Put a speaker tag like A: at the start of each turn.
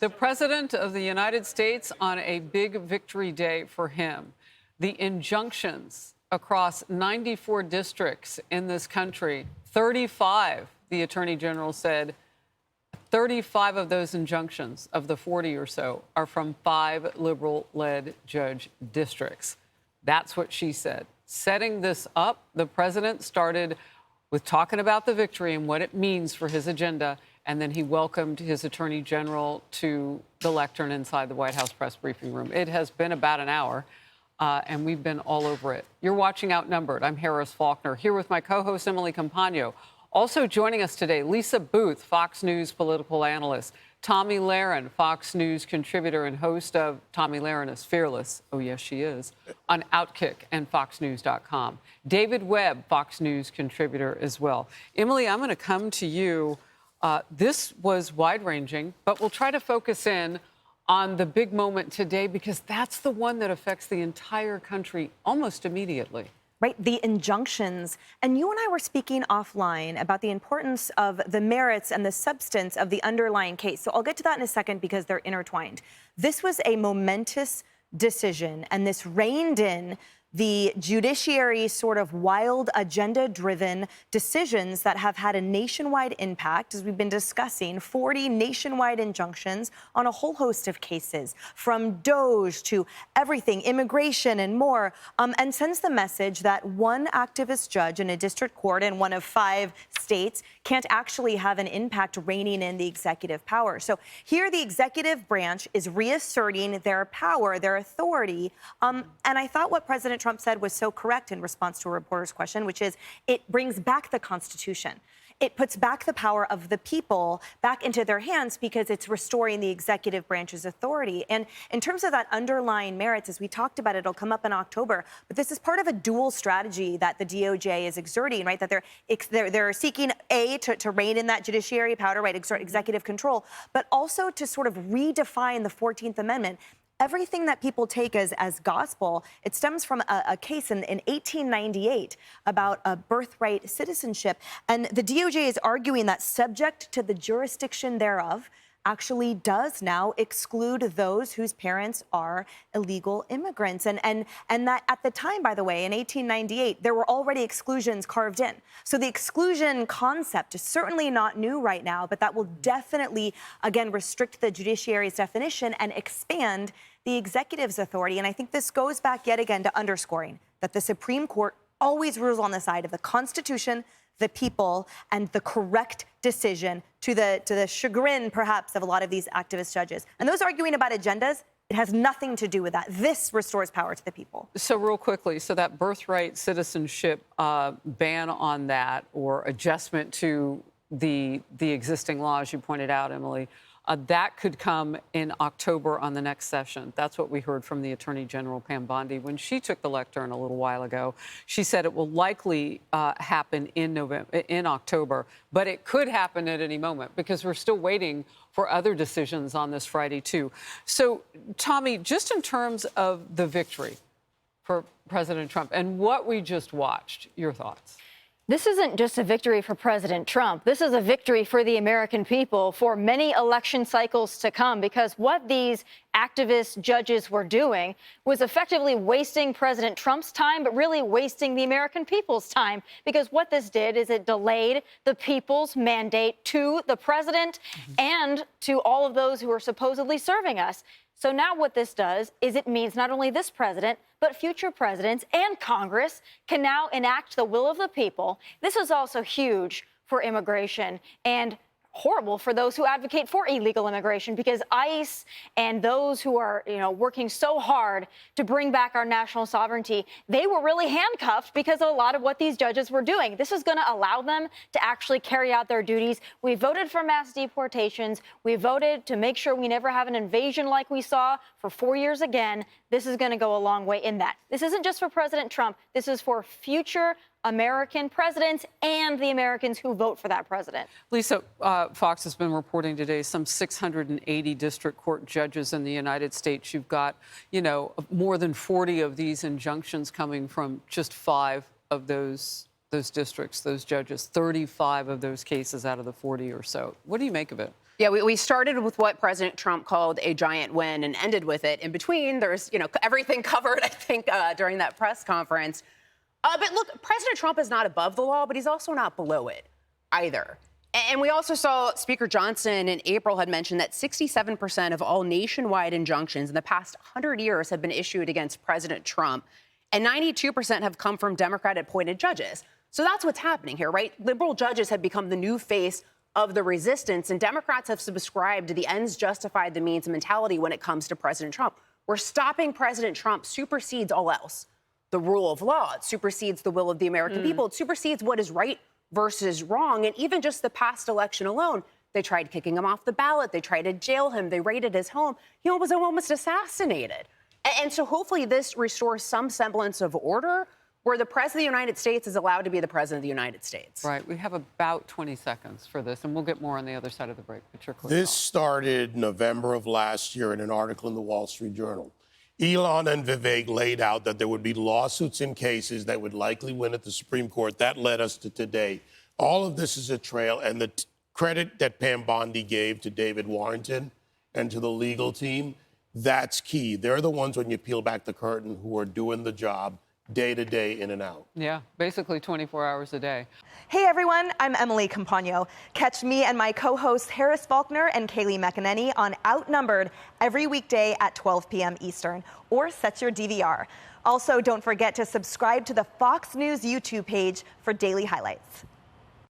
A: The President of the United States on a big victory day for him. The injunctions across 94 districts in this country, 35, the Attorney General said, 35 of those injunctions, of the 40 or so, are from 5 liberal-led judge districts. That's what she said. Setting this up, the president started with talking about the victory and what it means for his agenda, and then he welcomed his attorney general to the lectern inside the White House press briefing room. It has been about an hour, and we've been all over it. You're watching Outnumbered. I'm Harris Faulkner, here with my co-host Emily Compagno. Also joining us today, Lisa Booth, Fox News political analyst. Tomi Lahren, Fox News contributor and host of Tomi Lahren is Fearless. Oh, yes, she is. On Outkick and foxnews.com. David Webb, Fox News contributor as well. Emily, I'm going to come to you. This was wide-ranging, but we'll try to focus in on the big moment today because that's the one that affects the entire country almost immediately.
B: Right, the injunctions. And you and I were speaking offline about the importance of the merits and the substance of the underlying case. So I'll get to that in a second because they're intertwined. This was a momentous decision, and this reined in the judiciary's sort of wild, agenda-driven decisions that have had a nationwide impact, as we've been discussing, 40 nationwide injunctions on a whole host of cases, from DOJ to everything, immigration and more, and sends the message that one activist judge in a district court in one of 5 states can't actually have an impact reining in the executive power. So here the executive branch is reasserting their power, their authority, and I thought what President Trump said was so correct in response to a reporter's question, which is it brings back the Constitution. It puts back the power of the people back into their hands because it's restoring the executive branch's authority. And in terms of that underlying merits, as we talked about, it'll come up in October. But this is part of a dual strategy that the DOJ is exerting, right? That they're seeking, A, to rein in that judiciary power, right, exert executive control, but also to sort of redefine the 14th Amendment. Everything that people take as gospel, it stems from a case in 1898 about a birthright citizenship. And the DOJ is arguing that subject to the jurisdiction thereof actually does now exclude those whose parents are illegal immigrants. And that at the time, by the way, in 1898, there were already exclusions carved in. So the exclusion concept is certainly not new right now, but that will definitely, again, restrict the judiciary's definition and expand the executive's authority. And I think this goes back yet again to underscoring that the Supreme Court always rules on the side of the Constitution, the people, and the correct decision to the chagrin, perhaps, of a lot of these activist judges. And those arguing about agendas, it has nothing to do with that. This restores power to the people. So
A: real quickly, so that birthright citizenship ban on that or adjustment to the existing laws you pointed out, Emily, that could come in October on the next session. That's what we heard from the Attorney General, Pam Bondi, when she took the lectern a little while ago. She said it will likely happen in October, but it could happen at any moment because we're still waiting for other decisions on this Friday, too. So, Tomi, just in terms of the victory for President Trump and what we just watched, your thoughts?
C: This isn't just a victory for President Trump. This is a victory for the American people for many election cycles to come, because what these activist judges were doing was effectively wasting President Trump's time, but really wasting the American people's time, because what this did is it delayed the people's mandate to the president and to all of those who are supposedly serving us. So now what this does is it means not only this president, but future presidents and Congress can now enact the will of the people. This is also huge for immigration and horrible for those who advocate for illegal immigration, because ICE and those who are, working so hard to bring back our national sovereignty, they were really handcuffed because of a lot of what these judges were doing. This is going to allow them to actually carry out their duties. We voted for mass deportations. We voted to make sure we never have an invasion like we saw for 4 years again. This is going to go a long way in that. This isn't just for President Trump. This is for future American presidents and the Americans who vote for that president.
A: Lisa, Fox has been reporting today some 680 district court judges in the United States. You've got, more than 40 of these injunctions coming from just 5 of those districts, those judges, 35 of those cases out of the 40 or so. What do you make of it?
D: Yeah, we started with what President Trump called a giant win and ended with it. In between, there's, everything covered, I think, during that press conference. But look, President Trump is not above the law, but he's also not below it either. And we also saw Speaker Johnson in April had mentioned that 67% of all nationwide injunctions in the past 100 years have been issued against President Trump, and 92% have come from Democrat-appointed judges. So that's what's happening here, right? Liberal judges have become the new face of the resistance, and Democrats have subscribed to the ends justify the means mentality when it comes to President Trump. Where stopping President Trump supersedes all else. The rule of law, it supersedes the will of the American people. It supersedes what is right versus wrong. And even just the past election alone, they tried kicking him off the ballot. They tried to jail him. They raided his home. He was almost assassinated. And so hopefully this restores some semblance of order where the president of the United States is allowed to be the president of the United States.
A: Right. We have about 20 seconds for this, and we'll get more on the other side of the break. But your quick
E: This
A: thoughts.
E: started November of last year in an article in the Wall Street Journal. Elon and Vivek laid out that there would be lawsuits in cases that would likely win at the Supreme Court. That led us to today. All of this is a trail, and the credit that Pam Bondi gave to David Warrington and to the legal team, that's key. They're the ones, when you peel back the curtain, who are doing the job day to day, in and out.
A: Yeah, basically 24 hours a day.
B: Hey everyone, I'm Emily Campagno. Catch me and my co-hosts Harris Faulkner and Kaylee McEnany on Outnumbered every weekday at 12 p.m. Eastern, or set your DVR. Also, don't forget to subscribe to the Fox News YouTube page for daily highlights.